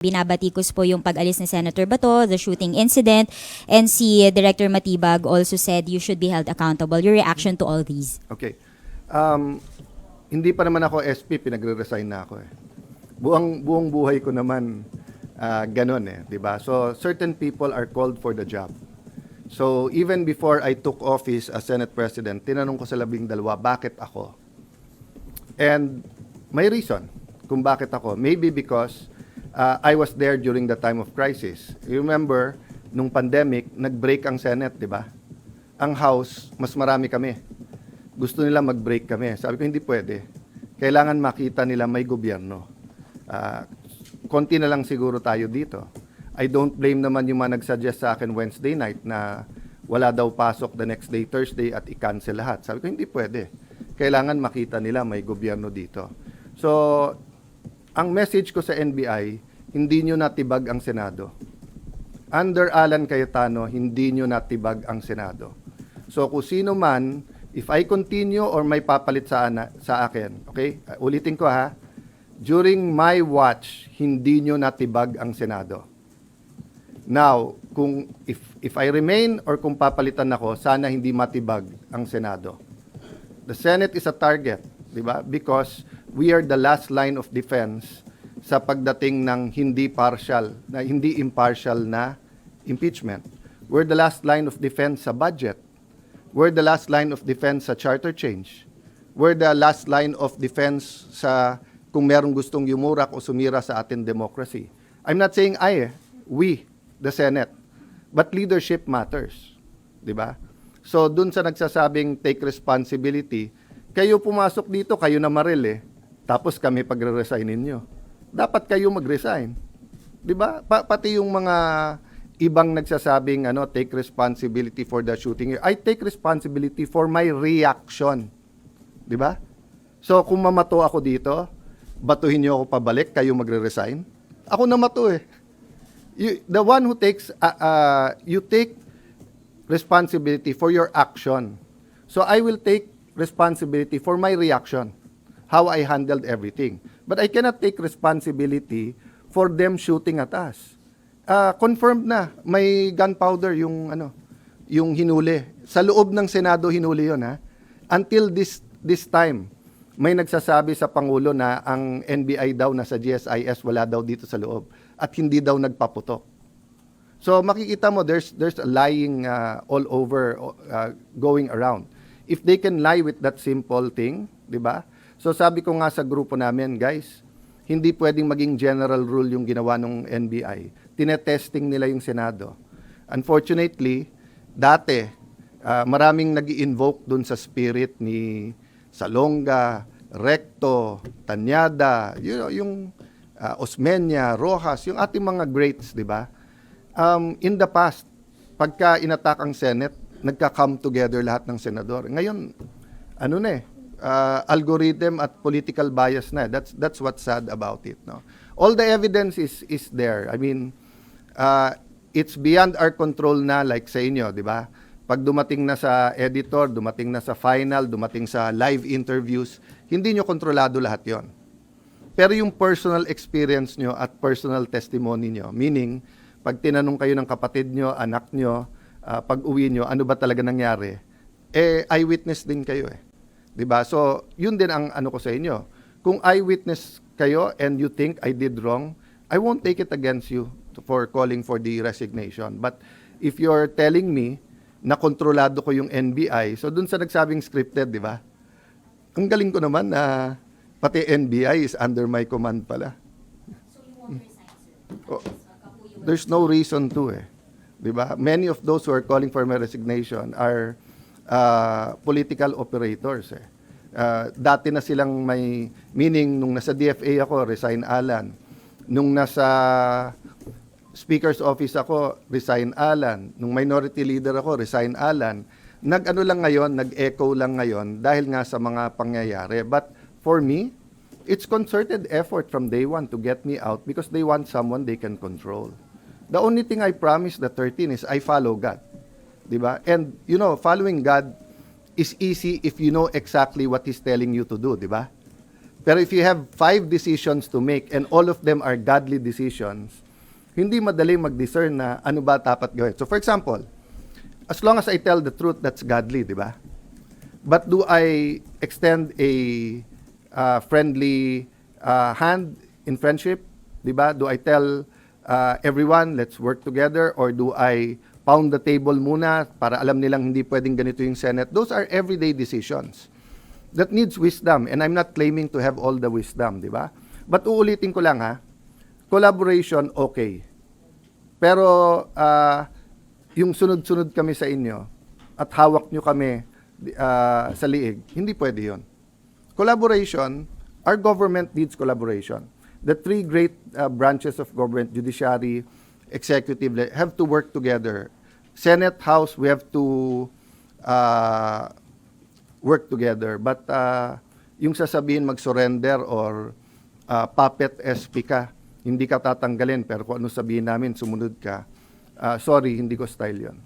Binabatikos po yung pag-alis ni Senator Bato, the shooting incident, and si Director Matibag also said you should be held accountable. Your reaction to all these? Okay. Hindi pa naman ako SP, pinagre-resign na ako eh. Buong buhay ko naman ganun eh, 'di ba? So certain people are called for the job. So even before I took office as Senate President, tinanong ko sa 12, bakit ako? And may reason kung bakit ako. Maybe because I was there during the time of crisis. You remember, nung pandemic, nag-break ang Senate, di ba? Ang House, mas marami kami. Gusto nila mag-break kami. Sabi ko, hindi pwede. Kailangan makita nila may gobyerno. Konti na lang siguro tayo dito. I don't blame naman yung mga nagsuggest sa akin Wednesday night na wala daw pasok the next day, Thursday, at i-cancel lahat. Sabi ko, hindi pwede. Kailangan makita nila may gobyerno dito. So, ang message ko sa NBI, hindi nyo natibag ang Senado. Under Alan Cayetano, hindi nyo natibag ang Senado. So kung sino man, if I continue or may papalit sa akin, okay? Ulitin ko ha, during my watch, hindi nyo natibag ang Senado. Now, kung if I remain or kung papalitan ako, sana hindi matibag ang Senado. The Senate is a target, di ba? Because we are the last line of defense sa pagdating ng hindi impartial na impeachment. We're the last line of defense sa budget. We're the last line of defense sa charter change. We're the last line of defense sa kung merong gustong yumurak o sumira sa ating democracy. I'm not saying we, the Senate, but leadership matters. Di ba? So dun sa nagsasabing take responsibility, kayo pumasok dito, kayo na maril eh. Tapos kami pagre-resign ninyo. Dapat kayo mag-resign. 'Di ba? Pati yung mga ibang nagsasabing take responsibility for the shooting. I take responsibility for my reaction. 'Di ba? So kung mamato ako dito, batuhin niyo ako pabalik, kayo magre-resign. Ako na mato eh. The one who takes you take responsibility for your action. So I will take responsibility for my reaction. How I handled everything. But I cannot take responsibility for them shooting at us. Confirmed na, may gunpowder yung hinuli. Sa loob ng Senado hinuli yon ha. Until this time, may nagsasabi sa Pangulo na ang NBI daw nasa GSIS wala daw dito sa loob at hindi daw nagpaputok. So makikita mo there's a lying all over going around. If they can lie with that simple thing, 'di ba? So sabi ko nga sa grupo namin, guys, hindi pwedeng maging general rule yung ginawa ng NBI. Tinetesting nila yung Senado. Unfortunately, dati, maraming nag-i-invoke dun sa spirit ni Salonga, Recto, Tanyada, yung Osmeña, Rojas, yung ating mga greats, di ba? In the past, pagka inattack ang Senate, nagka-come together lahat ng senador. Ngayon, algorithm at political bias na. That's what's sad about it. No? All the evidence is there. I mean, it's beyond our control na, like sa inyo, di ba? Pag dumating na sa editor, dumating na sa final, dumating sa live interviews, hindi nyo kontrolado lahat yon. Pero yung personal experience nyo at personal testimony nyo, meaning, pag tinanong kayo ng kapatid nyo, anak nyo, pag uwi nyo, ano ba talaga nangyari? Eyewitness din kayo eh. Diba? So, yun din ang ko sa inyo. Kung eyewitness kayo and you think I did wrong, I won't take it against you for calling for the resignation. But if you're telling me na kontrolado ko yung NBI, so dun sa nagsabing scripted, di ba? Ang galing ko naman na pati NBI is under my command pala. So you won't resign, sir? There's no reason to eh. Di ba? Many of those who are calling for my resignation are political operators eh. Dati na silang meaning nung nasa DFA ako, resign Alan. Nung nasa Speaker's Office ako, resign Alan. Nung minority leader ako, resign Alan. Nag-echo lang ngayon dahil nga sa mga pangyayari. But for me, it's concerted effort from day one to get me out because they want someone they can control. The only thing I promised the 13 is I follow God. Diba? And, following God is easy if you know exactly what He's telling you to do, diba? Pero if you have 5 decisions to make and all of them are godly decisions, hindi madali mag-discern na ano ba dapat gawin. So for example, as long as I tell the truth, that's godly, di ba? But do I extend a friendly hand in friendship? Di ba? Do I tell everyone, let's work together? Or do I pound the table muna para alam nilang hindi pwedeng ganito yung Senate? Those are everyday decisions that needs wisdom. And I'm not claiming to have all the wisdom, di ba? But uulitin ko lang ha, collaboration, okay. Pero yung sunod-sunod kami sa inyo at hawak nyo kami sa liig, hindi pwede yun. Collaboration, our government needs collaboration. The 3 great branches of government, judiciary, executive, have to work together. Senate, House, we have to work together. But yung sasabihin mag-surrender or puppet SP ka, hindi ka tatanggalin, pero kung ano sabihin namin, sumunod ka, sorry, hindi ko style yon.